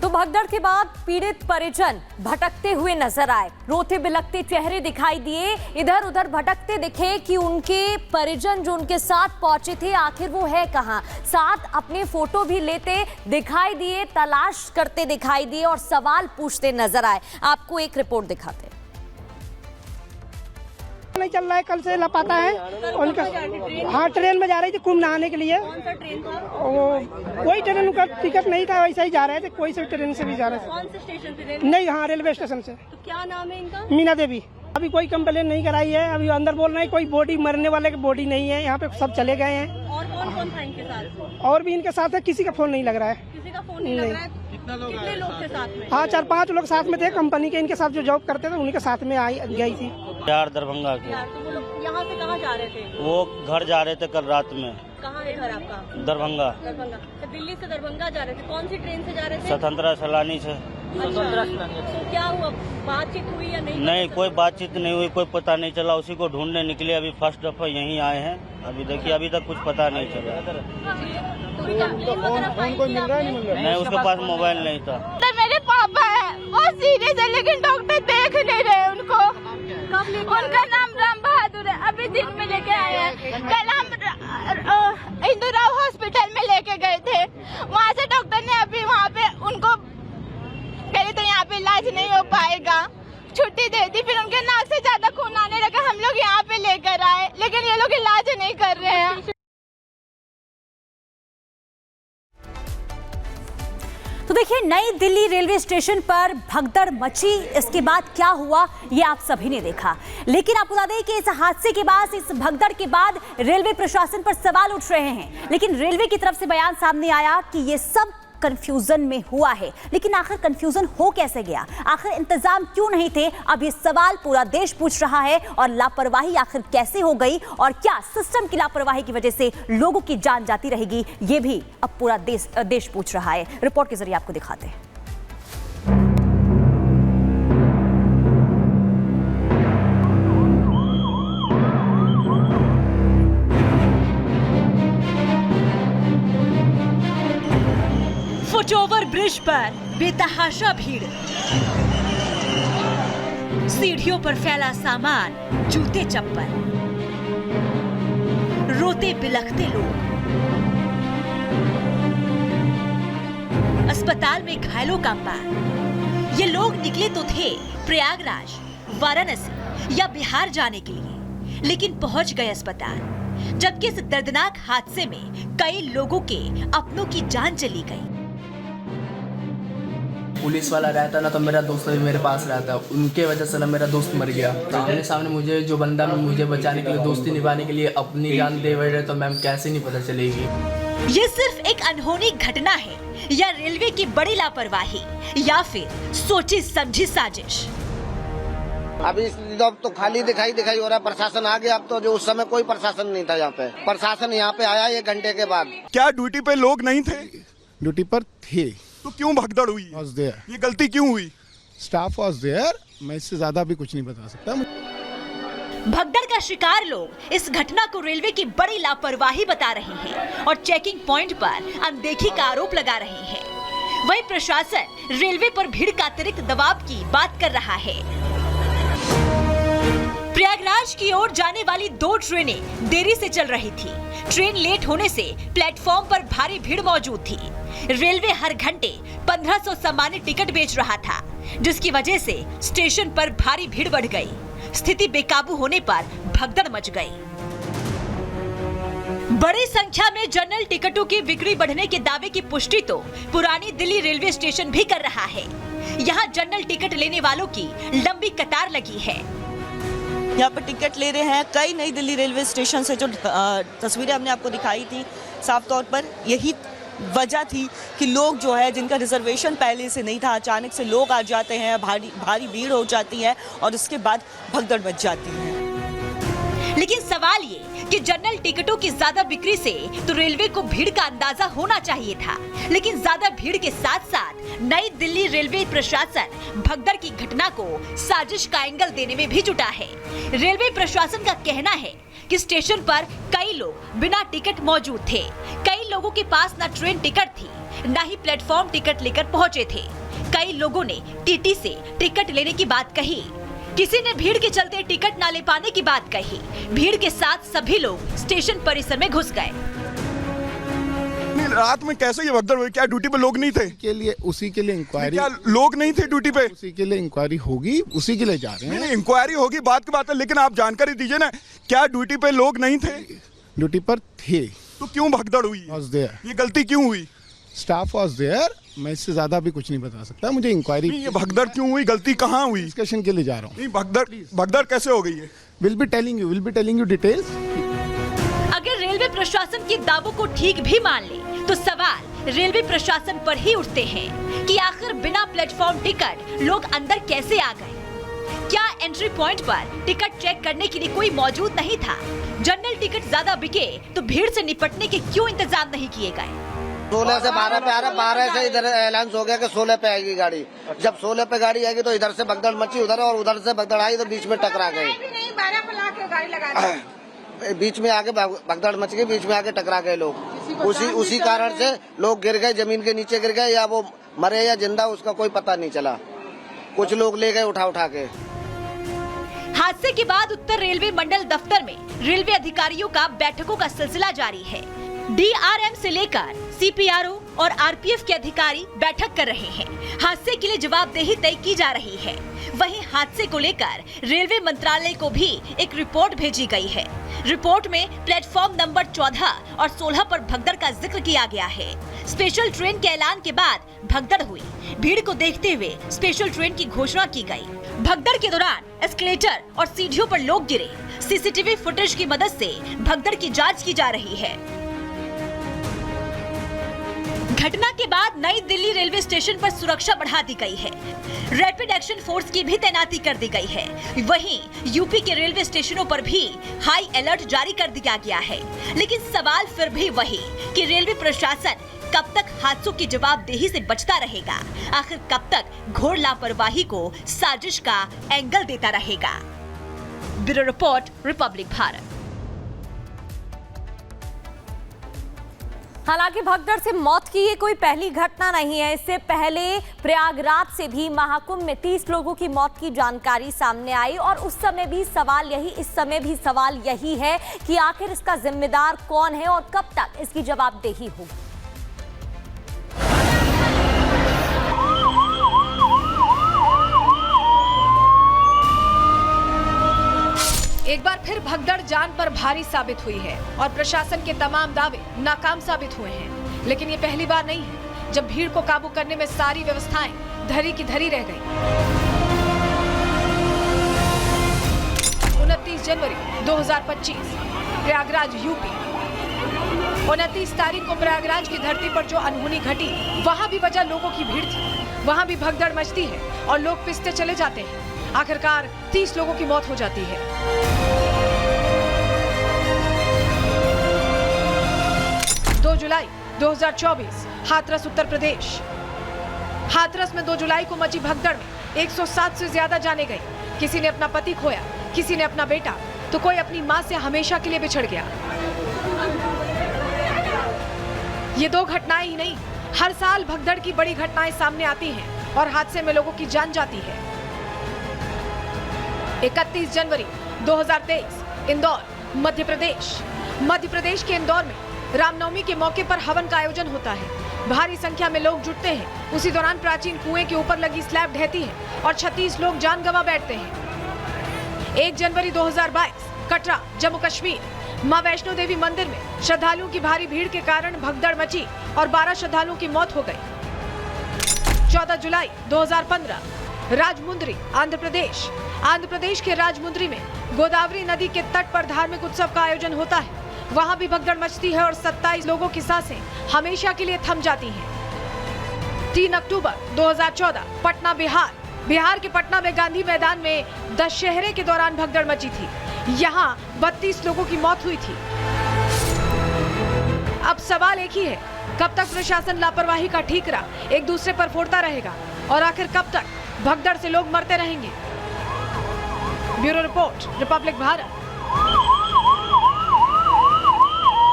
तो भगदड़ के बाद पीड़ित परिजन भटकते हुए नजर आए, रोते बिलखते चेहरे दिखाई दिए, इधर उधर भटकते दिखे कि उनके परिजन जो उनके साथ पहुंचे थे आखिर वो है कहां। साथ अपने फोटो भी लेते दिखाई दिए, तलाश करते दिखाई दिए और सवाल पूछते नजर आए। आपको एक रिपोर्ट दिखाते हैं। नहीं चल रहा है, कल से लापता है उनका। हाँ, ट्रेन में जा रही थी कुंभ नहाने के लिए। कौन सा ट्रेन था? वो कोई ट्रेन का टिकट नहीं था, वैसे ही जा रहे थे, कोई से ट्रेन से भी जा रहे थे। कौन से स्टेशन से? नहीं, हाँ रेलवे स्टेशन से। तो क्या नाम है इनका? मीना देवी। अभी कोई कंप्लेन नहीं कराई है, अभी अंदर बोल रहे हैं कोई बॉडी मरने वाले की बॉडी नहीं है, यहाँ पे सब चले गए हैं। और कौन कौन था इनके साथ? और भी इनके साथ है, किसी का फोन नहीं लग रहा है। किसी का फोन नहीं लग रहा है? कितने लोग थे साथ में? हाँ, 4-5 लोग साथ में थे, कंपनी के इनके साथ जो जॉब करते थे उनके साथ में आई गई थी। यार दरभंगा के। यार तो वो लोग यहाँ से कहाँ जा रहे थे? वो घर जा रहे थे कल रात में। कहाँ है घर आपका? दरभंगा। दरभंगा। तो दिल्ली से दरभंगा जा रहे थे, कौन सी ट्रेन से जा रहे थे? स्वतंत्रता सैलानी से। अच्छा। तो क्या हुआ, बातचीत हुई या नहीं? नहीं, कोई बातचीत नहीं हुई, कोई पता नहीं चला, उसी को ढूंढने निकले। अभी फर्स्ट दफा यहीं आए हैं, अभी देखिए अभी तक कुछ पता नहीं चला। फोन कोई मिल रहा है? नहीं, उसके पास मोबाइल नहीं था। तो मेरे पापा है, वो सीरियस है लेकिन डॉक्टर देख नहीं रहे उनको। उनका नाम राम बहादुर है, अभी दिन में लेके आए हैं। कल हम इंदुराव हॉस्पिटल में लेके गए थे, वहाँ से डॉक्टर ने अभी वहाँ पे उनको कही तो यहाँ पे इलाज नहीं हो पाएगा, छुट्टी दे दी। फिर उनके नाक से ज्यादा खून आने लगा, हम लोग यहाँ पे लेकर आए लेकिन ये लोग इलाज नहीं कर रहे हैं। तो देखिए, नई दिल्ली रेलवे स्टेशन पर भगदड़ मची, इसके बाद क्या हुआ ये आप सभी ने देखा। लेकिन आपको बता दें कि इस हादसे के बाद, इस भगदड़ के बाद रेलवे प्रशासन पर सवाल उठ रहे हैं। लेकिन रेलवे की तरफ से बयान सामने आया कि ये सब कंफ्यूजन में हुआ है। लेकिन आखिर कंफ्यूजन हो कैसे गया, आखिर इंतजाम क्यों नहीं थे, अब ये सवाल पूरा देश पूछ रहा है। और लापरवाही आखिर कैसे हो गई और क्या सिस्टम की लापरवाही की वजह से लोगों की जान जाती रहेगी, ये भी अब पूरा देश पूछ रहा है। रिपोर्ट के जरिए आपको दिखाते हैं। फुटओवर ब्रिज पर बेतहाशा भीड़, सीढ़ियों पर फैला सामान, जूते चप्पल, रोते बिलखते लोग, अस्पताल में घायलों का अंबार। ये लोग निकले तो थे प्रयागराज, वाराणसी या बिहार जाने के लिए, लेकिन पहुंच गए अस्पताल, जबकि इस दर्दनाक हादसे में कई लोगों के अपनों की जान चली गई। पुलिस वाला रहता ना तो मेरा दोस्त भी मेरे पास रहता, उनके वजह से ना मेरा दोस्त मर गया। सामने सामने मुझे जो बंदा मुझे बचाने के लिए, दोस्ती निभाने के लिए अपनी जान दे बैठे तो मैम कैसे नहीं पता चलेगी। ये सिर्फ एक अनहोनी घटना है या रेलवे की बड़ी लापरवाही या फिर सोची समझी साजिश? अभी अब तो खाली दिखाई हो रहा है। प्रशासन आ गया, अब तो जो उस समय कोई प्रशासन नहीं था यहाँ पे। प्रशासन यहाँ पे आया 1 घंटे के बाद। क्या ड्यूटी पे लोग नहीं थे? ड्यूटी पर थे तो क्यों भगदड़ हुई? was there. ये गलती क्यों हुई? स्टाफ वाज देयर, मैं इससे ज्यादा भी कुछ नहीं बता सकता। भगदड़ का शिकार लोग इस घटना को रेलवे की बड़ी लापरवाही बता रहे हैं और चेकिंग पॉइंट पर अनदेखी का आरोप लगा रहे हैं। वहीं प्रशासन रेलवे पर भीड़ का अतिरिक्त दबाव की बात कर रहा है। प्रयागराज की ओर जाने वाली 2 ट्रेनें देरी से चल रही थी। ट्रेन लेट होने से प्लेटफॉर्म पर भारी भीड़ मौजूद थी। रेलवे हर घंटे 1500 सामान्य टिकट बेच रहा था, जिसकी वजह से स्टेशन पर भारी भीड़ बढ़ गई। स्थिति बेकाबू होने पर भगदड़ मच गई। बड़ी संख्या में जनरल टिकटों की बिक्री बढ़ने के दावे की पुष्टि तो पुरानी दिल्ली रेलवे स्टेशन भी कर रहा है। यहाँ जनरल टिकट लेने वालों की लंबी कतार लगी है। यहाँ पर टिकट ले रहे हैं। कई नई दिल्ली रेलवे स्टेशन से जो तस्वीरें हमने आपको दिखाई थी, साफ तौर पर यही वजह थी कि लोग जो है जिनका रिजर्वेशन पहले से नहीं था, अचानक से लोग आ जाते हैं, भारी भीड़ हो जाती है और उसके बाद भगदड़ मच जाती है। लेकिन सवाल ये कि जनरल टिकटों की ज्यादा बिक्री से तो रेलवे को भीड़ का अंदाजा होना चाहिए था, लेकिन ज्यादा भीड़ के साथ साथ नई दिल्ली रेलवे प्रशासन भगदड़ की घटना को साजिश का एंगल देने में भी जुटा है। रेलवे प्रशासन का कहना है कि स्टेशन पर कई लोग बिना टिकट मौजूद थे। कई लोगों के पास न ट्रेन टिकट थी, न ही प्लेटफॉर्म टिकट लेकर पहुंचे थे। कई लोगों ने टीटी से टिकट लेने की बात कही, किसी ने भीड़ के चलते टिकट ना ले पाने की बात कही। भीड़ के साथ सभी लोग स्टेशन परिसर में घुस गए। रात में कैसे ये भगदड़ हुई? क्या ड्यूटी पे लोग नहीं थे? उसी के लिए इंक्वायरी, क्या लोग नहीं थे ड्यूटी पे? उसी के लिए इंक्वायरी होगी, उसी के लिए जा रहे हैं। नहीं, इंक्वायरी होगी बात की बात है, लेकिन आप जानकारी दीजिए ना, क्या ड्यूटी पे लोग नहीं थे? ड्यूटी पर थे तो क्यों भगदड़ हुई? ये गलती क्यों हुई? Staff was there. मैं इससे ज्यादा भी कुछ नहीं बता सकता, मुझे इंक्वायरी। ये भगदड़ क्यों हुई? गलती कहाँ हुई? डिस्कशन के लिए जा रहा हूँ। नहीं, भगदड़ कैसे हो गई है? Will be telling you details. अगर रेलवे प्रशासन के दावों को ठीक भी मान ले तो सवाल रेलवे प्रशासन पर ही उठते हैं कि आखिर बिना प्लेटफॉर्म टिकट लोग अंदर कैसे आ गए? क्या एंट्री पॉइंट पर टिकट चेक करने के लिए कोई मौजूद नहीं था? जनरल टिकट ज्यादा बिके तो भीड़ से निपटने के क्यों इंतजाम नहीं किए गए? 16 से 12 पे आ रहा, 12 से इधर ऐलान हो गया कि 16 पे आएगी गाड़ी। जब 16 पे गाड़ी आएगी तो इधर से भगदड़ मची उधर, और उधर से भगदड़ आई तो बीच में टकरा गए। बीच में आके भगदड़ मच गई, बीच में आके टकरा गए लोग। उसी कारण से लोग गिर गए, जमीन के नीचे गिर गए, या वो मरे या जिंदा उसका कोई पता नहीं चला। कुछ लोग ले गए उठा के। हादसे के बाद उत्तर रेलवे मंडल दफ्तर में रेलवे अधिकारियों का बैठकों का सिलसिला जारी है। DRM से लेकर CPRO और RPF के अधिकारी बैठक कर रहे हैं। हादसे के लिए जवाबदेही तय की जा रही है। वहीं हादसे को लेकर रेलवे मंत्रालय को भी एक रिपोर्ट भेजी गई है। रिपोर्ट में प्लेटफॉर्म नंबर 14 और 16 पर भगदड़ का जिक्र किया गया है। स्पेशल ट्रेन के ऐलान के बाद भगदड़ हुई। भीड़ को देखते हुए स्पेशल ट्रेन की घोषणा की गई। भगदड़ के दौरान एस्केलेटर और सीढ़ियों पर लोग गिरे। CCTV फुटेज की मदद से भगदड़ की जांच की जा रही है। घटना के बाद नई दिल्ली रेलवे स्टेशन पर सुरक्षा बढ़ा दी गई है। रैपिड एक्शन फोर्स की भी तैनाती कर दी गई है। वहीं यूपी के रेलवे स्टेशनों पर भी हाई अलर्ट जारी कर दिया गया है। लेकिन सवाल फिर भी वही कि रेलवे प्रशासन कब तक हादसों की जवाबदेही से बचता रहेगा? आखिर कब तक घोर लापरवाही को साजिश का एंगल देता रहेगा? Bureau report, Republic Bharat. हालांकि भगदड़ से मौत की ये कोई पहली घटना नहीं है। इससे पहले प्रयागराज से भी महाकुंभ में 30 लोगों की मौत की जानकारी सामने आई और उस समय भी सवाल यही, इस समय भी सवाल यही है कि आखिर इसका जिम्मेदार कौन है और कब तक इसकी जवाबदेही होगी। एक बार फिर भगदड़ जान पर भारी साबित हुई है और प्रशासन के तमाम दावे नाकाम साबित हुए हैं। लेकिन ये पहली बार नहीं है जब भीड़ को काबू करने में सारी व्यवस्थाएं धरी की धरी रह गई। 29 जनवरी 2025 प्रयागराज यूपी। 29 तारीख को प्रयागराज की धरती पर जो अनहोनी घटी, वहाँ भी वजह लोगों की भीड़ थी। वहाँ भी भगदड़ मचती है और लोग पिसते चले जाते हैं। आखिरकार 30 लोगों की मौत हो जाती है। 2 जुलाई 2024 हाथरस उत्तर प्रदेश। हाथरस में 2 जुलाई को मची भगदड़ में 107 से ज्यादा जाने गए। किसी ने अपना पति खोया, किसी ने अपना बेटा, तो कोई अपनी मां से हमेशा के लिए बिछड़ गया। ये 2 घटनाएं ही नहीं, हर साल भगदड़ की बड़ी घटनाएं सामने आती हैं और हादसे में लोगों की जान जाती है। 31 जनवरी 2023 इंदौर, मध्य प्रदेश। मध्य प्रदेश के इंदौर में रामनवमी के मौके पर हवन का आयोजन होता है। भारी संख्या में लोग जुटते हैं। उसी दौरान प्राचीन कुएं के ऊपर लगी स्लैब ढहती है और 36 लोग जान गंवा बैठते हैं। 1 जनवरी 2022 कटरा, जम्मू कश्मीर। मां वैष्णो देवी मंदिर में श्रद्धालुओं की भारी भीड़ के कारण भगदड़ मची और 12 श्रद्धालुओं की मौत हो गई। 14 जुलाई 2015 राजमुंद्री, आंध्र प्रदेश। आंध्र प्रदेश के राजमुंद्री में गोदावरी नदी के तट पर धार्मिक उत्सव का आयोजन होता है। वहां भी भगदड़ मचती है और 27 लोगों की सांसें हमेशा के लिए थम जाती हैं। 3 अक्टूबर 2014 पटना, बिहार। बिहार के पटना में गांधी मैदान में दशहरे के दौरान भगदड़ मची थी। यहाँ 32 लोगों की मौत हुई थी। अब सवाल एक ही है, कब तक प्रशासन लापरवाही का ठीकरा एक दूसरे पर फोड़ता रहेगा और आखिर कब तक भगदड़ से लोग मरते रहेंगे? Bureau report, Republic Bharat.